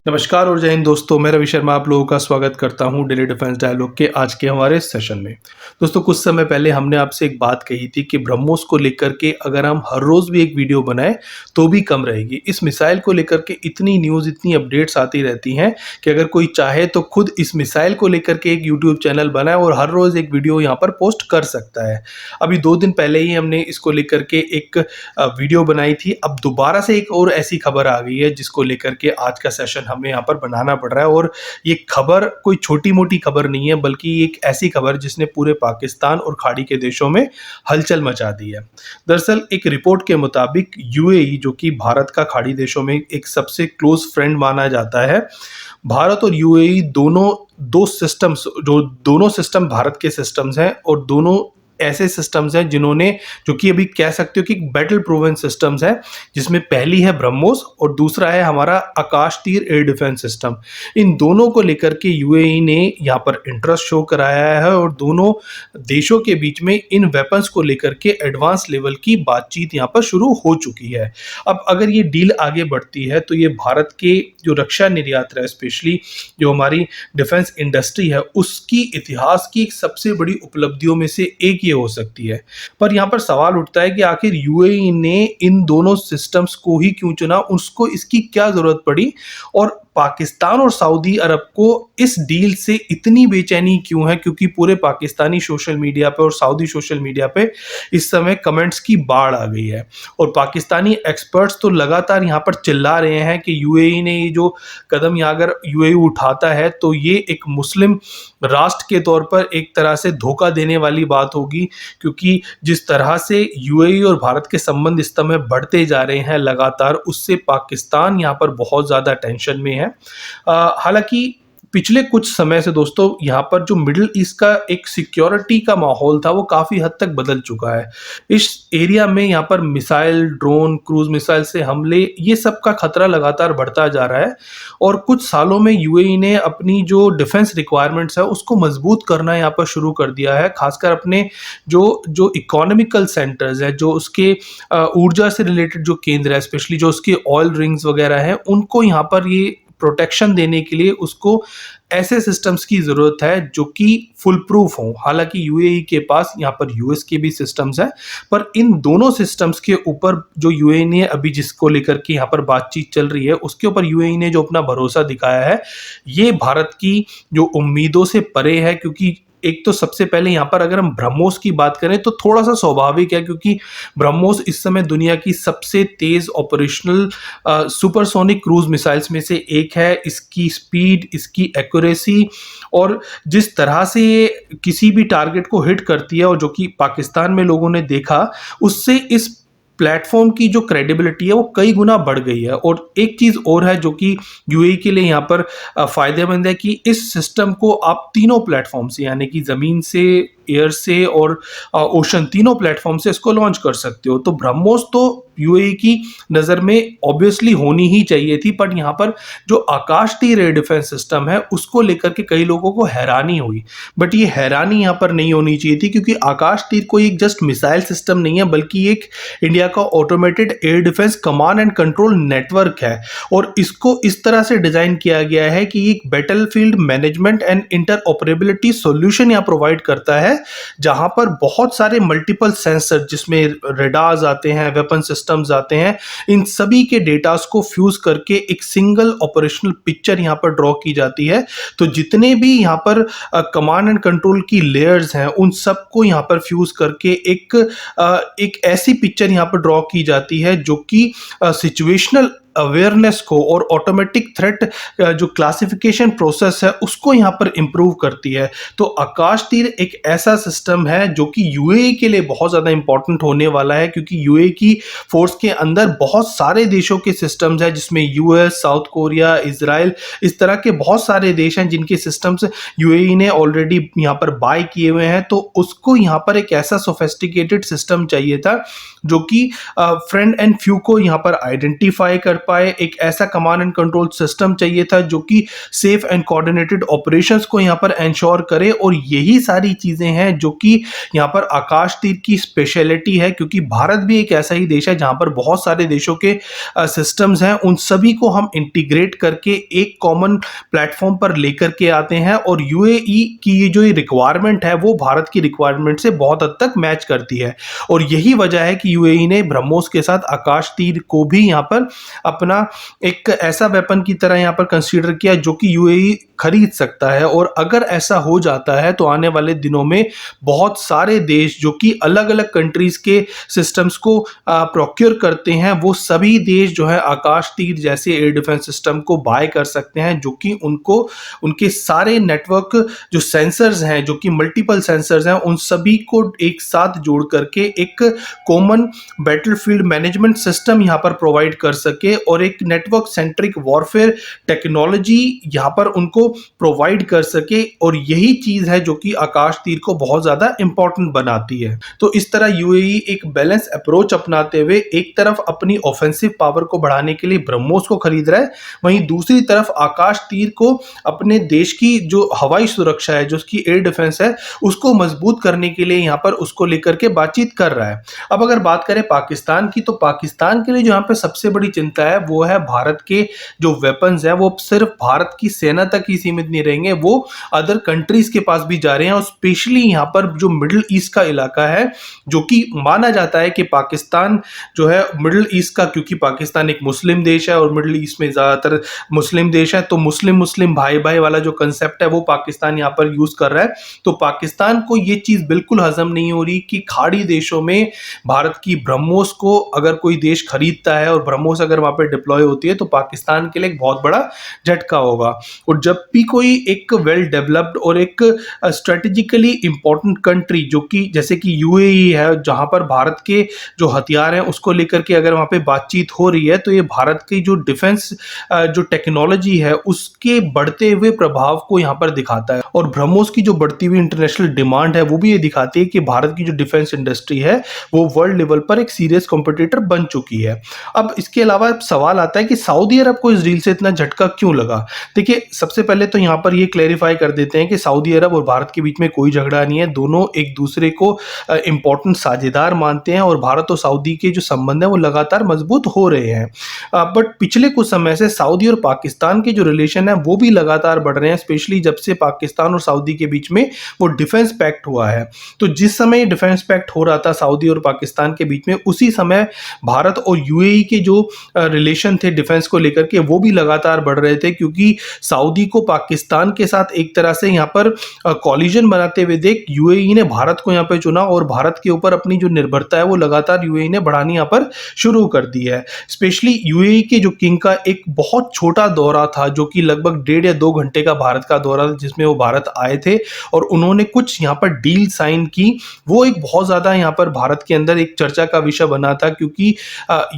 नमस्कार और जय हिंद दोस्तों, मैं रवि शर्मा आप लोगों का स्वागत करता हूं डेली डिफेंस डायलॉग के आज के हमारे सेशन में। दोस्तों, कुछ समय पहले हमने आपसे एक बात कही थी कि ब्रह्मोस को लेकर के अगर हम हर रोज़ भी एक वीडियो बनाएं तो भी कम रहेगी। इस मिसाइल को लेकर के इतनी न्यूज़, इतनी अपडेट्स आती रहती हैं कि अगर कोई चाहे तो खुद इस मिसाइल को लेकर के एक यूट्यूब चैनल बनाए और हर रोज़ एक वीडियो यहाँ पर पोस्ट कर सकता है। अभी 2 दिन पहले ही हमने इसको लेकर के एक वीडियो बनाई थी। अब दोबारा से एक और ऐसी खबर आ गई है जिसको लेकर के आज का सेशन हमें यहाँ पर बनाना पड़ रहा है। और ये खबर कोई छोटी-मोटी खबर नहीं है, बल्कि एक ऐसी खबर जिसने पूरे पाकिस्तान और खाड़ी के देशों में हलचल मचा दी है। दरअसल एक रिपोर्ट के मुताबिक यूएई, जो कि भारत का खाड़ी देशों में एक सबसे क्लोज फ्रेंड माना जाता है, भारत और यूएई दोनों सिस्टम भारत के सिस्टम्स हैं और दोनों ऐसे सिस्टम्स हैं जो कि अभी कह सकते हो कि बैटल प्रूवन सिस्टम्स हैं, जिसमें पहली है ब्रह्मोस और दूसरा है हमारा आकाश तीर एयर डिफेंस सिस्टम। इन दोनों को लेकर के यूएई ने यहाँ पर इंटरेस्ट शो कराया है और दोनों देशों के बीच में इन वेपन्स को लेकर के एडवांस लेवल की बातचीत यहाँ पर शुरू हो चुकी है। अब अगर ये डील आगे बढ़ती है तो ये भारत के जो रक्षा निर्यात है, स्पेशली जो हमारी डिफेंस इंडस्ट्री है, उसकी इतिहास की सबसे बड़ी उपलब्धियों में से एक हो सकती है। पर यहाँ पर सवाल उठता है कि आखिर यूएई ने इन दोनों सिस्टम्स को ही क्यों चुना, उसको इसकी क्या जरूरत पड़ी और पाकिस्तान और सऊदी अरब को इस डील से इतनी बेचैनी क्यों है, क्योंकि पूरे पाकिस्तानी सोशल मीडिया पे और सऊदी सोशल मीडिया पे इस समय कमेंट्स की बाढ़ आ गई है। और पाकिस्तानी एक्सपर्ट्स तो लगातार यहाँ पर चिल्ला रहे हैं कि यूएई ने ये जो कदम यहाँ अगर यूएई उठाता है तो ये एक मुस्लिम राष्ट्र के तौर पर एक तरह से धोखा देने वाली बात होगी, क्योंकि जिस तरह से यूएई और भारत के संबंध इस समय बढ़ते जा रहे हैं लगातार, उससे पाकिस्तान यहाँ पर बहुत ज़्यादा टेंशन में है। हालांकि पिछले कुछ समय से दोस्तों यहाँ पर जो मिडिल ईस्ट का एक सिक्योरिटी का माहौल था वो काफ़ी हद तक बदल चुका है। इस एरिया में यहाँ पर मिसाइल, ड्रोन, क्रूज मिसाइल से हमले, ये सब का खतरा लगातार बढ़ता जा रहा है। और कुछ सालों में यूएई ने अपनी जो डिफेंस रिक्वायरमेंट्स है उसको मजबूत करना यहाँ पर शुरू कर दिया है, खासकर अपने जो जो इकोनॉमिकल सेंटर्स है, जो उसके ऊर्जा से रिलेटेड जो केंद्र है, स्पेशली जो उसके ऑयल रिंग्स वगैरह हैं, उनको यहाँ पर ये प्रोटेक्शन देने के लिए उसको ऐसे सिस्टम्स की ज़रूरत है जो कि फुल प्रूफ हों। हालांकि यूएई के पास यहाँ पर यूएस के भी सिस्टम्स हैं, पर इन दोनों सिस्टम्स के ऊपर जो यूएई ने अभी जिसको लेकर के यहाँ पर बातचीत चल रही है, उसके ऊपर यूएई ने जो अपना भरोसा दिखाया है, ये भारत की जो उम्मीदों से परे है। क्योंकि एक तो सबसे पहले यहाँ पर अगर हम ब्रह्मोस की बात करें तो थोड़ा सा स्वाभाविक है, क्योंकि ब्रह्मोस इस समय दुनिया की सबसे तेज ऑपरेशनल सुपरसोनिक क्रूज मिसाइल्स में से एक है। इसकी स्पीड, इसकी एक्यूरेसी और जिस तरह से ये किसी भी टारगेट को हिट करती है, और जो कि पाकिस्तान में लोगों ने देखा, उससे इस प्लेटफॉर्म की जो क्रेडिबिलिटी है वो कई गुना बढ़ गई है। और एक चीज़ और है जो कि यूएई के लिए यहाँ पर फ़ायदेमंद है कि इस सिस्टम को आप तीनों प्लेटफॉर्म से, यानी कि ज़मीन से, एयर से और ओशन, तीनों प्लेटफॉर्म से इसको लॉन्च कर सकते हो। तो ब्रह्मोस तो यूएई की नज़र में ऑब्वियसली होनी ही चाहिए थी, बट यहाँ पर जो आकाश तीर एयर डिफेंस सिस्टम है उसको लेकर के कई लोगों को हैरानी हुई। बट ये हैरानी यहाँ पर नहीं होनी चाहिए थी, क्योंकि आकाश तीर कोई एक जस्ट मिसाइल सिस्टम नहीं है, बल्कि एक इंडिया का automated air defence command and control network है। और इसको इस तरह से डिजाइन किया गया है कि एक battlefield management and interoperability solution यहाँ प्रोवाइड करता है, जहां पर बहुत सारे मल्टीपल सेंसर, जिसमें रेडार्स आते हैं, वेपन सिस्टम्स आते हैं, इन सभी के डेटास को फ्यूज करके एक सिंगल ऑपरेशनल पिक्चर यहाँ पर ड्रॉ की जाती है। तो जितने भी यहाँ पर कमांड एंड कंट्रोल की लेयर्स हैं, उन सबको यहाँ पर फ्यूज करके एक ऐसी पिक्चर यहाँ पर ड्रॉ की जाती है जो कि सिचुएशनल अवेयरनेस को और ऑटोमेटिक थ्रेट जो क्लासिफिकेशन प्रोसेस है उसको यहाँ पर इम्प्रूव करती है। तो आकाश तीर एक ऐसा सिस्टम है जो कि यूएई के लिए बहुत ज़्यादा इंपॉर्टेंट होने वाला है, क्योंकि यूएई की फोर्स के अंदर बहुत सारे देशों के सिस्टम्स हैं, जिसमें यूएस, साउथ कोरिया, इजराइल, इस तरह के बहुत सारे देश हैं जिनके सिस्टम्स यूएई ने ऑलरेडी यहाँ पर बाय किए हुए हैं। तो उसको यहाँ पर एक ऐसा सोफिस्टिकेटेड सिस्टम चाहिए था जो कि फ्रेंड एंड फ्यू को यहाँ पर आइडेंटिफाई कर पाए, एक ऐसा कमांड एंड कंट्रोल सिस्टम चाहिए था जो कि सेफ एंड कोऑर्डिनेटेड ऑपरेशंस को यहाँ पर एंश्योर करे। और यही सारी चीज़ें हैं जो कि यहाँ पर आकाश तीर की स्पेशलिटी है, क्योंकि भारत भी एक ऐसा ही देश है जहाँ पर बहुत सारे देशों के सिस्टम्स हैं, उन सभी को हम इंटीग्रेट करके एक कॉमन प्लेटफॉर्म पर लेकर के आते हैं। और यूएई की ये जो रिक्वायरमेंट है वो भारत की रिक्वायरमेंट से बहुत हद तक मैच करती है। और यही वजह है कि यूएई ने ब्रह्मोस के साथ आकाश तीर को भी यहाँ पर अपना एक ऐसा वेपन की तरह यहाँ पर कंसीडर किया जो कि यूएई खरीद सकता है। और अगर ऐसा हो जाता है तो आने वाले दिनों में बहुत सारे देश जो कि अलग अलग कंट्रीज के सिस्टम्स को प्रोक्योर करते हैं, वो सभी देश जो है आकाश तीर जैसे एयर डिफेंस सिस्टम को बाय कर सकते हैं, जो कि उनको उनके सारे नेटवर्क जो सेंसर्स हैं, जो कि मल्टीपल सेंसर्स हैं, उन सभी को एक साथ जोड़ करके एक कॉमन बैटलफील्ड मैनेजमेंट सिस्टम यहाँ पर प्रोवाइड कर सके और एक नेटवर्क सेंट्रिक वॉरफेयर टेक्नोलॉजी यहाँ पर उनको प्रोवाइड कर सके। और यही चीज है जो कि आकाश तीर को बहुत ज्यादा इंपॉर्टेंट बनाती है। तो इस तरह यूएई एक बैलेंस अप्रोच अपनाते हुए एक तरफ अपनी ऑफेंसिव पावर को बढ़ाने के लिए ब्रह्मोस को खरीद रहा है, वहीं दूसरी तरफ आकाश तीर को अपने देश की जो हवाई सुरक्षा है, जो उसकी एयर डिफेंस है, उसको मजबूत करने के लिए यहाँ पर उसको लेकर के बातचीत कर रहा है। अब अगर बात करें पाकिस्तान की, तो पाकिस्तान के लिए जो यहाँ पे सबसे बड़ी चिंता है वो है भारत के जो वेपन्स है वो सिर्फ भारत की सेना तक ही सीमित नहीं रहेंगे, वो अदर कंट्रीज के पास भी जा रहे हैं। और स्पेशली यहाँ पर जो मिडिल ईस्ट का इलाका है, जो कि माना जाता है कि पाकिस्तान जो है मिडिल ईस्ट का, क्योंकि पाकिस्तान एक मुस्लिम देश है और मिडिल ईस्ट में ज्यादातर मुस्लिम देश है, तो मुस्लिम मुस्लिम भाई भाई वाला जो कंसेप्ट है वो पाकिस्तान यहाँ पर यूज कर रहा है। तो पाकिस्तान को ये चीज बिल्कुल हजम नहीं हो रही कि खाड़ी देशों में भारत की ब्रह्मोस को अगर कोई देश खरीदता है और ब्रह्मोस अगर वहां पर डिप्लॉय होती है तो पाकिस्तान के लिए एक बहुत बड़ा झटका होगा। और जब भी कोई एक वेल डेवलप्ड और एक स्ट्रेटेजिकली इंपॉर्टेंट कंट्री जो कि जैसे कि यूएई है, जहां पर भारत के जो हथियार हैं उसको लेकर के अगर वहां पे बातचीत हो रही है, तो ये भारत की जो डिफेंस जो टेक्नोलॉजी है उसके बढ़ते हुए प्रभाव को यहाँ पर दिखाता है। और ब्रह्मोस की जो बढ़ती हुई इंटरनेशनल डिमांड है वो भी ये दिखाती है कि भारत की जो डिफेंस इंडस्ट्री है वो वर्ल्ड लेवल पर एक सीरियस कॉम्पिटिटर बन चुकी है। अब इसके अलावा सवाल आता है कि सऊदी अरब को इस डील से इतना झटका क्यों लगा। देखिए, सबसे पहले तो यहाँ पर ये क्लैरिफाई कर देते हैं कि सऊदी अरब और भारत के बीच में कोई झगड़ा नहीं है, दोनों एक दूसरे को इंपॉर्टेंट साझेदार मानते हैं और भारत और सऊदी के जो संबंध है वो लगातार मजबूत हो रहे हैं। बट पिछले कुछ समय से सऊदी और पाकिस्तान के जो रिलेशन है वो भी लगातार बढ़ रहे हैं, स्पेशली जब से पाकिस्तान और सऊदी के बीच में वो डिफेंस पैक्ट हुआ है। तो जिस समय डिफेंस पैक्ट हो रहा था सऊदी और पाकिस्तान के बीच में, उसी समय भारत और यूएई के जो रिलेशन थे डिफेंस को लेकर के वो भी लगातार बढ़ रहे थे, क्योंकि सऊदी को पाकिस्तान के साथ एक तरह से यहाँ पर कॉलिजन बनाते हुए देख यूएई ने भारत को यहाँ पे चुना और भारत के ऊपर अपनी जो निर्भरता है वो लगातार यूएई ने बढ़ानी यहाँ पर शुरू कर दी है। स्पेशली यूएई के जो किंग का एक बहुत छोटा दौरा था जो कि लगभग 1.5 या 2 घंटे का भारत का दौरा था, जिसमें वो भारत आए थे और उन्होंने कुछ यहाँ पर डील साइन की। वो एक बहुत ज्यादा यहाँ पर भारत के अंदर एक चर्चा का विषय बना था, क्योंकि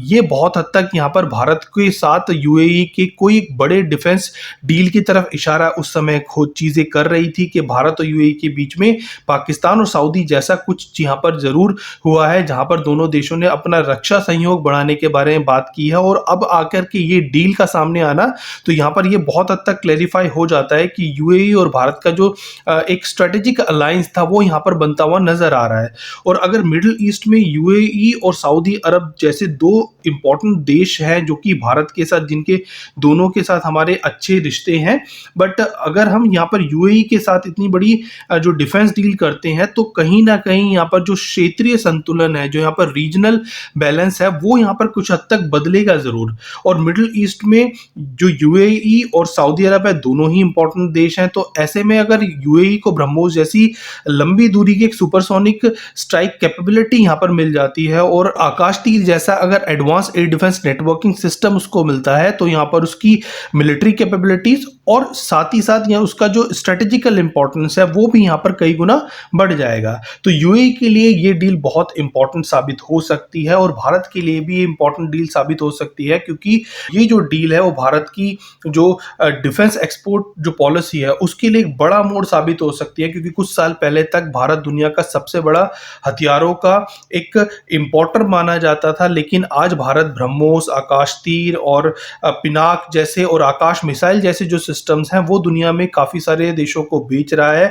ये बहुत हद तक यहाँ पर भारत के साथ यूएई के कोई बड़े डिफेंस डील की तरफ इशारा उस समय खोज चीजें कर रही थी कि भारत और यूएई के बीच में पाकिस्तान और सऊदी जैसा कुछ यहाँ पर जरूर हुआ है, जहां पर दोनों देशों ने अपना रक्षा सहयोग बढ़ाने के बारे में बात की है। और अब आकर के ये डील का सामने आना, तो यहाँ पर ये बहुत हद तक क्लैरिफाई हो जाता है कि यूएई और भारत का जो एक स्ट्रेटेजिक अलायंस था वो यहाँ पर बनता हुआ नजर आ रहा है। और अगर मिडिल ईस्ट में यूएई और सऊदी अरब जैसे दो इंपॉर्टेंट देश हैं जो कि भारत के साथ, जिनके दोनों के साथ हमारे अच्छे रिश्ते हैं, बट अगर हम यहाँ पर यूएई के साथ इतनी बड़ी जो डिफेंस डील करते हैं तो कहीं ना कहीं यहाँ पर जो क्षेत्रीय संतुलन है, जो यहाँ पर रीजनल बैलेंस है, वो यहाँ पर कुछ हद तक बदलेगा जरूर। और मिडिल ईस्ट में जो यूएई और सऊदी अरब है दोनों ही इंपॉर्टेंट देश हैं, तो ऐसे में अगर यूएई को ब्रह्मोस जैसी लंबी दूरी की एक सुपरसोनिक स्ट्राइक कैपेबिलिटी यहाँ पर मिल जाती है और आकाश तीर जैसा अगर advance air defence networking system उसको मिलता है, तो यहाँ पर उसकी मिलिट्री कैपेबिलिटीज और साथ ही साथ यहाँ उसका जो स्ट्रेटेजिकल इंपॉर्टेंस है वो भी यहाँ पर कई गुना बढ़ जाएगा। तो यूएई के लिए ये डील बहुत इंपॉर्टेंट साबित हो सकती है और भारत के लिए भी ये इंपॉर्टेंट डील साबित हो सकती है, क्योंकि ये जो डील है वो भारत की जो डिफेंस एक्सपोर्ट जो पॉलिसी है उसके लिए एक बड़ा मोड़ साबित हो सकती है, क्योंकि कुछ साल पहले तक भारत दुनिया का सबसे बड़ा हथियारों का एक इंपोर्टर माना जाता था, लेकिन आज भारत ब्रह्मोस, आकाश तीर और पिनाक जैसे और आकाश मिसाइल जैसे जो सिस्टम्स हैं वो दुनिया में काफ़ी सारे देशों को बेच रहा है।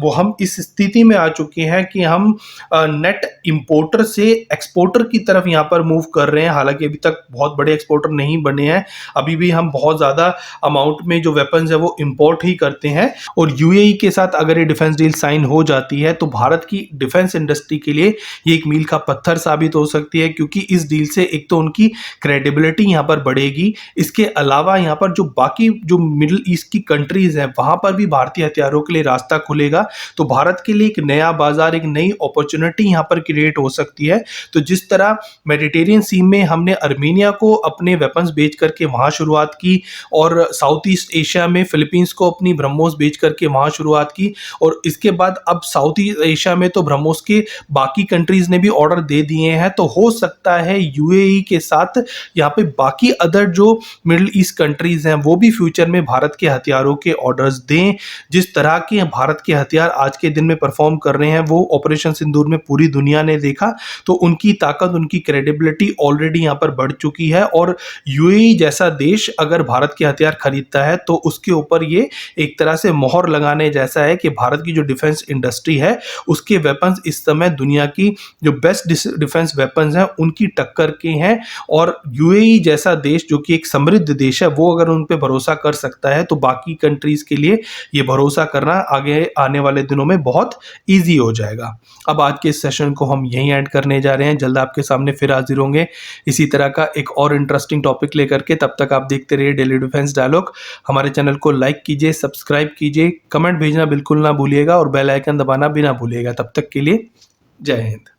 वो हम इस स्थिति में आ चुके हैं कि हम नेट इंपोर्टर से एक्सपोर्टर की तरफ यहाँ पर मूव कर रहे हैं। हालांकि अभी तक बहुत बड़े एक्सपोर्टर नहीं बने हैं, अभी भी हम बहुत ज़्यादा अमाउंट में जो वेपन्स है वो इंपोर्ट ही करते हैं। और यूएई के साथ अगर ये डिफेंस डील साइन हो जाती है तो भारत की डिफेंस इंडस्ट्री के लिए ये एक मील का पत्थर साबित हो सकती है, क्योंकि इस डील से एक तो उनकी क्रेडिबिलिटी यहाँ पर बढ़ेगी, इसके अलावा यहाँ पर जो बाकी जो मिडिल ईस्ट की कंट्रीज हैं वहां पर भी भारतीय हथियारों के लिए रास्ता खुलेगा। तो भारत के लिए एक नया बाजार, एक नई अपॉर्चुनिटी यहाँ पर क्रिएट हो सकती है। तो जिस तरह मेडिटेरियन सी में हमने अर्मेनिया को अपने वेपन्स बेच करके वहां शुरुआत की, और साउथ ईस्ट एशिया में फिलीपींस को अपनी ब्रह्मोस बेच करके वहां शुरुआत की, और इसके बाद अब साउथ ईस्ट एशिया में तो ब्रह्मोस के बाकी कंट्रीज ने भी ऑर्डर दे दिए हैं। तो हो सकता है यूएई के साथ यहाँ पे बाकी अदर जो मिडिल ईस्ट कंट्रीज हैं वो भी फ्यूचर में भारत के हथियारों के ऑर्डर्स दें। जिस तरह के भारत के हथियार आज के दिन में परफॉर्म कर रहे हैं वो ऑपरेशन सिंदूर में पूरी दुनिया ने देखा। तो उनकी ताकत, उनकी क्रेडिबिलिटी ऑलरेडी यहाँ पर बढ़ चुकी है, और यूएई जैसा देश अगर भारत के हथियार खरीदता है तो उसके ऊपर ये एक तरह से मोहर लगाने जैसा है कि भारत की जो डिफेंस इंडस्ट्री है उसके वेपन्स इस समय दुनिया की जो बेस्ट डिफेंस वेपन्स हैं उनकी टक्कर के हैं। और यूएई जैसा देश जो कि एक समृद्ध देश है वो अगर उन पे भरोसा कर सकता है तो बाकी कंट्रीज के लिए ये भरोसा करना आगे आने वाले दिनों में बहुत ईजी हो जाएगा। अब आज के इस सेशन को हम यहीं एंड करने जा रहे हैं। जल्द आपके सामने फिर हाजिर होंगे इसी तरह का एक और इंटरेस्टिंग टॉपिक लेकर के। तब तक आप देखते रहिए डेली डिफेंस डायलॉग। हमारे चैनल को लाइक कीजिए, सब्सक्राइब कीजिए, कमेंट भेजना बिल्कुल ना भूलिएगा और बेल आइकन दबाना भी ना भूलिएगा। तब तक के लिए जय हिंद।